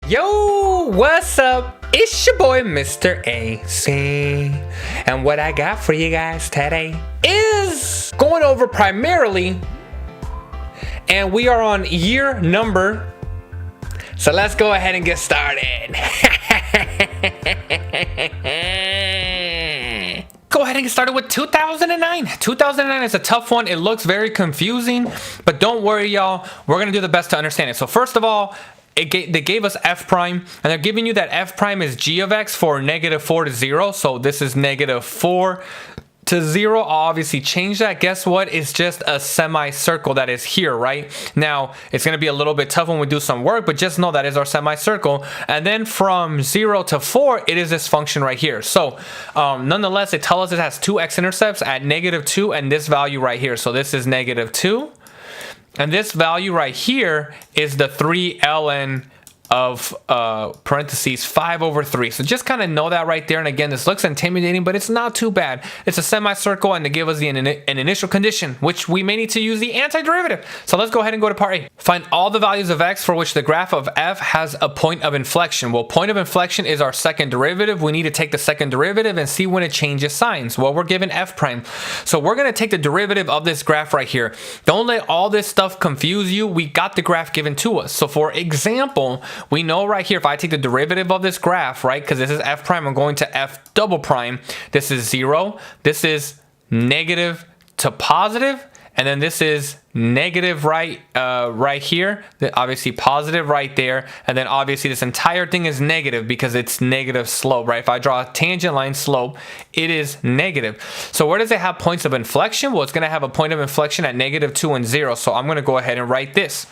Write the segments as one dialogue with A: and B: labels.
A: Yo, what's up? It's your boy Mr. AC, and what I got for you guys today is going over primarily, and we are on year number, so let's go ahead and get started. Go ahead and get started with 2009. 2009 is a tough one. It looks very confusing, but don't worry, y'all. We're gonna do the best to understand it. So first of all, they gave us f prime, and they're giving you that f prime is g of x for -4 to 0. So this is -4 to 0. I'll obviously change that. Guess what? It's just a semicircle that is here, right? Now, it's going to be a little bit tough when we do some work, but just know that is our semicircle. And then from 0 to 4, it is this function right here. So nonetheless, it tells us it has two x-intercepts at -2 and this value right here. So this is -2. And this value right here is the 3 ln of parentheses 5/3. So just kind of know that right there. And again, this looks intimidating, but it's not too bad. It's a semicircle, and they give us an initial condition, which we may need to use the antiderivative. So let's go ahead and go to part A. Find all the values of x for which the graph of f has a point of inflection. Well, point of inflection is our second derivative. We need to take the second derivative and see when it changes signs. Well, we're given f prime. So we're going to take the derivative of this graph right here. Don't let all this stuff confuse you. We got the graph given to us. So for example, we know right here, if I take the derivative of this graph, right, because this is f prime, I'm going to f double prime. This is 0. This is negative to positive. And then this is negative right here. Obviously positive right there. And then obviously this entire thing is negative because it's negative slope, right? If I draw a tangent line slope, it is negative. So where does it have points of inflection? Well, it's going to have a point of inflection at -2 and 0. So I'm going to go ahead and write this.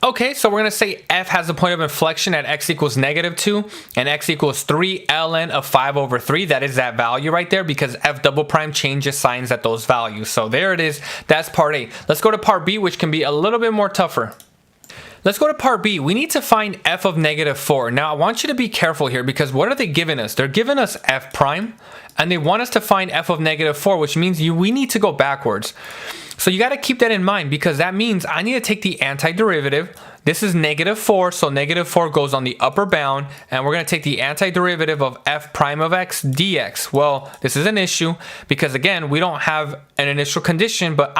A: Okay, so we're going to say f has a point of inflection at x equals -2 and x equals 3 ln of 5/3. That is that value right there because f double prime changes signs at those values. So there it is. That's part A. Let's go to part B, which can be a little bit more tougher. Let's go to part B. We need to find f of -4. Now, I want you to be careful here because what are they giving us? They're giving us f prime, and they want us to find f of -4, which means we need to go backwards. So you got to keep that in mind because that means I need to take the antiderivative. This is -4, so -4 goes on the upper bound, and we're going to take the antiderivative of f prime of x dx. Well, this is an issue because, again, we don't have an initial condition, but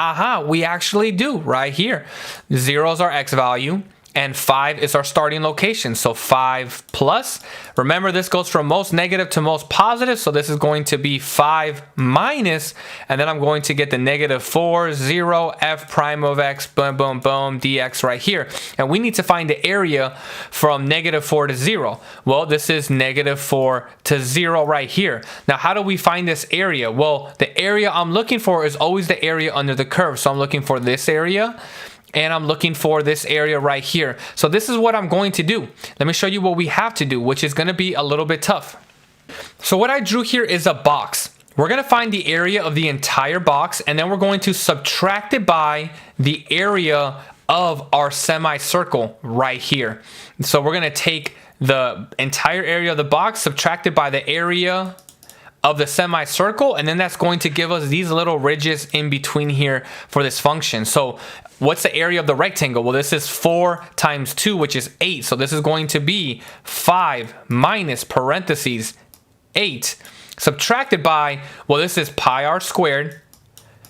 A: we actually do right here. 0 is our x value, and 5 is our starting location. So 5 plus, remember this goes from most negative to most positive. So this is going to be 5 minus, and then I'm going to get the -4, 0, f prime of x, boom, boom, boom, dx right here. And we need to find the area from -4 to 0. Well, this is -4 to 0 right here. Now, how do we find this area? Well, the area I'm looking for is always the area under the curve. So I'm looking for this area, and I'm looking for this area right here. So this is what I'm going to do. Let me show you what we have to do, which is going to be a little bit tough. So what I drew here is a box. We're going to find the area of the entire box, and then we're going to subtract it by the area of our semicircle right here. So we're going to take the entire area of the box, subtract it by the area of the semicircle, and then that's going to give us these little ridges in between here for this function. So what's the area of the rectangle? Well, this is 4 times 2, which is 8. So this is going to be 5 minus parentheses 8 subtracted by, well, this is pi r squared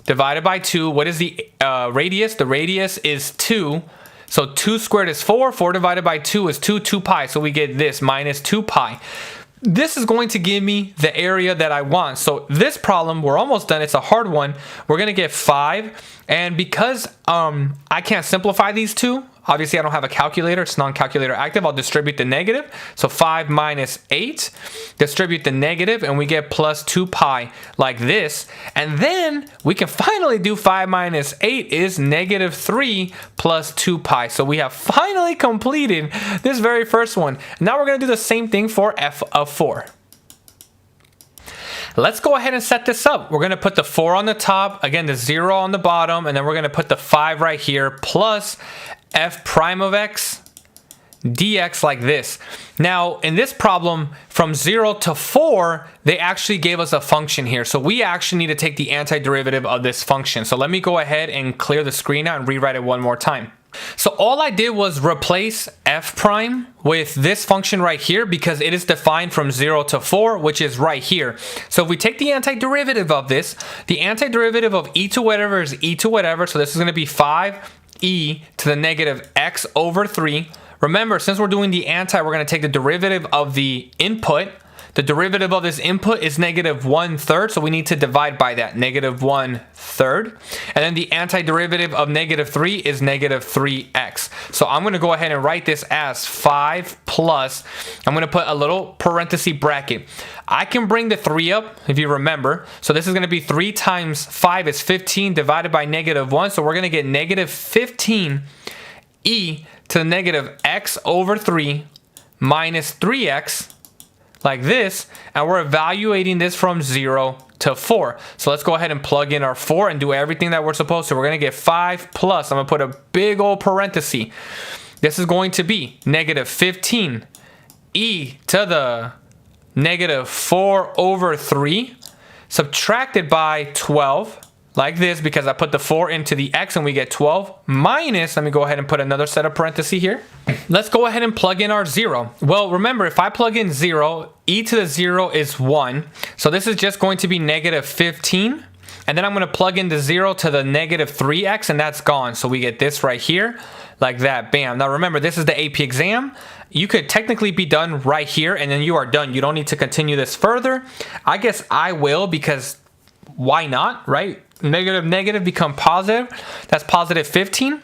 A: divided by 2. What is the radius? The radius is 2. So 2 squared is 4. 4 divided by 2 is 2 pi. So we get this minus 2 pi. This is going to give me the area that I want. So this problem, we're almost done. It's a hard one. We're going to get 5. And because I can't simplify these two, obviously I don't have a calculator. It's non-calculator active. I'll distribute the negative. So 5 minus 8, distribute the negative, and we get plus 2 pi like this. And then we can finally do 5 minus 8 is -3 plus 2 pi. So we have finally completed this very first one. Now we're going to do the same thing for f of 4. Let's go ahead and set this up. We're going to put the 4 on the top, again the 0 on the bottom, and then we're going to put the 5 right here plus f prime of x dx like this. Now in this problem from 0 to 4 they actually gave us a function here, so we actually need to take the antiderivative of this function. So let me go ahead and clear the screen out and rewrite it one more time. So all I did was replace f prime with this function right here because it is defined from 0 to 4, which is right here. So if we take the antiderivative of this, the antiderivative of e to whatever is e to whatever. So this is going to be 5e to the negative x over 3. Remember, since we're doing the anti, we're going to take the derivative of the input. The derivative of this input is negative 1/3, so we need to divide by that, negative 1/3. And then the antiderivative of negative 3 is negative 3x. So I'm going to go ahead and write this as 5 plus, I'm going to put a little parenthesis bracket. I can bring the 3 up, if you remember. So this is going to be 3 times 5 is 15 divided by negative 1. So we're going to get negative 15 e to the negative x over 3 minus 3x, like this, and we're evaluating this from 0 to 4. So let's go ahead and plug in our 4 and do everything that we're supposed to. We're going to get 5 plus, I'm going to put a big old parenthesis. This is going to be negative 15 e to the negative 4 over 3 subtracted by 12, like this, because I put the 4 into the x and we get 12 minus, let me go ahead and put another set of parentheses here. Let's go ahead and plug in our 0. Well, remember, if I plug in 0, e to the 0 is 1. So this is just going to be negative 15. And then I'm going to plug in the 0 to the negative 3x, and that's gone. So we get this right here, like that. Bam. Now remember, this is the AP exam. You could technically be done right here, and then you are done. You don't need to continue this further. I guess I will, because why not, right? Negative become positive. That's positive 15.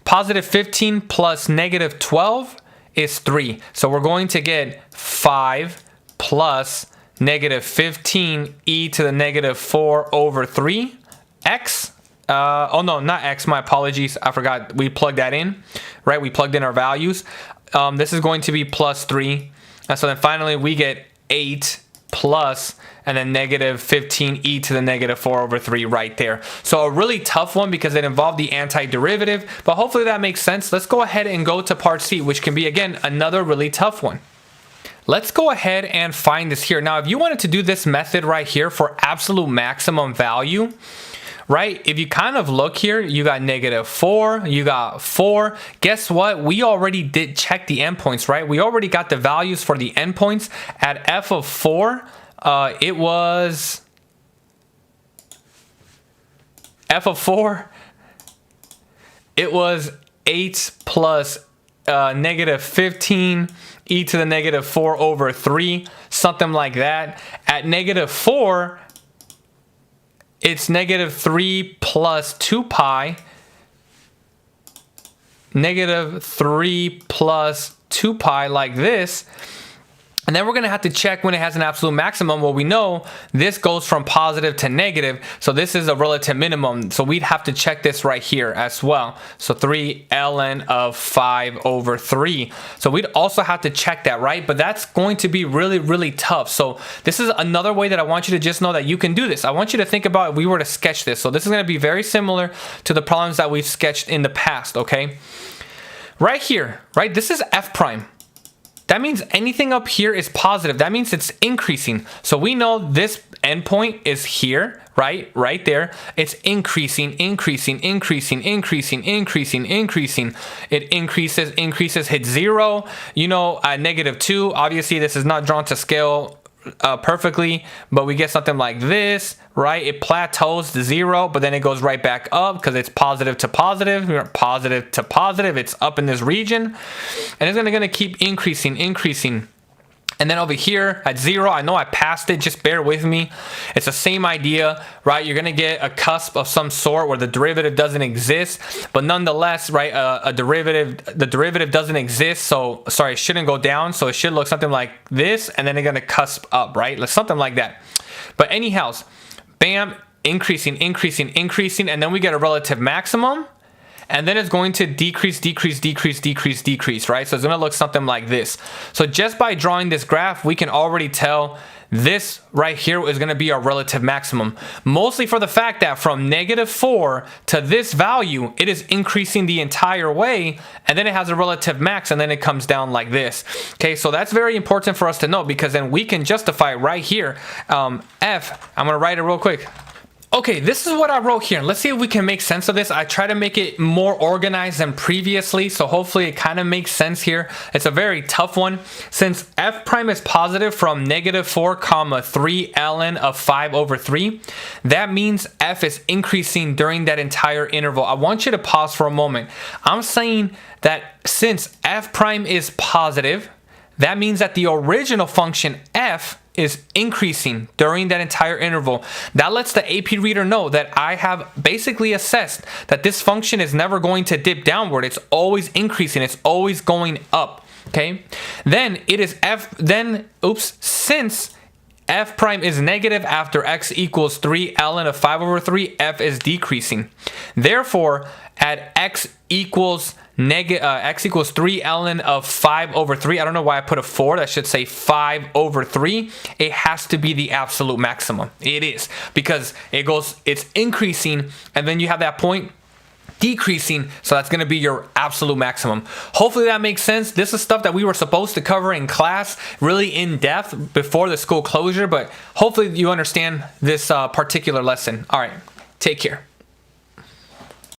A: Positive 15 plus negative 12 is 3. So we're going to get 5 plus negative 15 e to the negative 4 over 3 x. Oh no, not x, my apologies. I forgot we plugged that in, right? We plugged in our values. This is going to be plus 3. And so then finally we get 8 plus and then negative 15 e to the negative 4 over 3 right there. So a really tough one because it involved the antiderivative, but hopefully that makes sense. Let's go ahead and go to part C, which can be, again, another really tough one. Let's go ahead and find this here. Now, if you wanted to do this method right here for absolute maximum value, right? If you kind of look here, you got negative 4, you got 4. Guess what? We already did check the endpoints, right? We already got the values for the endpoints. At f of 4, it was f of 4. It was 8 plus negative 15 e to the negative 4 over 3, something like that. At negative 4, it's negative 3 plus 2 pi, negative 3 plus 2 pi, like this. And then we're going to have to check when it has an absolute maximum. Well, we know this goes from positive to negative, so this is a relative minimum. So we'd have to check this right here as well. So 3 ln of 5 over 3. So we'd also have to check that, right? But that's going to be really, really tough. So this is another way that I want you to just know that you can do this. I want you to think about if we were to sketch this. So this is going to be very similar to the problems that we've sketched in the past, okay? Right here, right? This is f prime. That means anything up here is positive. That means it's increasing. So we know this endpoint is here, right? Right there. It's increasing, increasing, increasing, increasing, increasing, increasing. It increases, hits 0. You know, at negative 2, obviously this is not drawn to scale perfectly, but we get something like this, right? It plateaus to 0, but then it goes right back up because it's positive to positive, positive to positive. It's up in this region, and it's gonna keep increasing. And then over here at 0, I know I passed it, just bear with me. It's the same idea, right? You're gonna get a cusp of some sort where the derivative doesn't exist, but nonetheless, right, the derivative doesn't exist, so, sorry, it shouldn't go down, so it should look something like this, and then it's gonna cusp up, right? Like something like that. But anyhow, bam, increasing, and then we get a relative maximum, and then it's going to decrease, right? So it's gonna look something like this. So just by drawing this graph, we can already tell this right here is gonna be our relative maximum. Mostly for the fact that from negative 4 to this value, it is increasing the entire way, and then it has a relative max, and then it comes down like this. Okay, so that's very important for us to know, because then we can justify right here, f, I'm gonna write it real quick. Okay, this is what I wrote here. Let's see if we can make sense of this. I try to make it more organized than previously, so hopefully it kind of makes sense here. It's a very tough one. Since f prime is positive from negative 4 comma 3 ln of 5 over 3, that means f is increasing during that entire interval. I want you to pause for a moment. I'm saying that since f prime is positive, that means that the original function f is increasing during that entire interval. That lets the AP reader know that I have basically assessed that this function is never going to dip downward. It's always increasing. It's always going up. Okay. Then it is since f prime is negative after x equals 3 ln of 5 over 3, f is decreasing. Therefore, at x equals 3 ln of 5 over 3. I don't know why I put a 4. That should say 5 over 3. It has to be the absolute maximum. It is, because it's increasing, and then you have that point decreasing, so that's going to be your absolute maximum. Hopefully that makes sense. This is stuff that we were supposed to cover in class really in depth before the school closure, but hopefully you understand this particular lesson. All right, take care.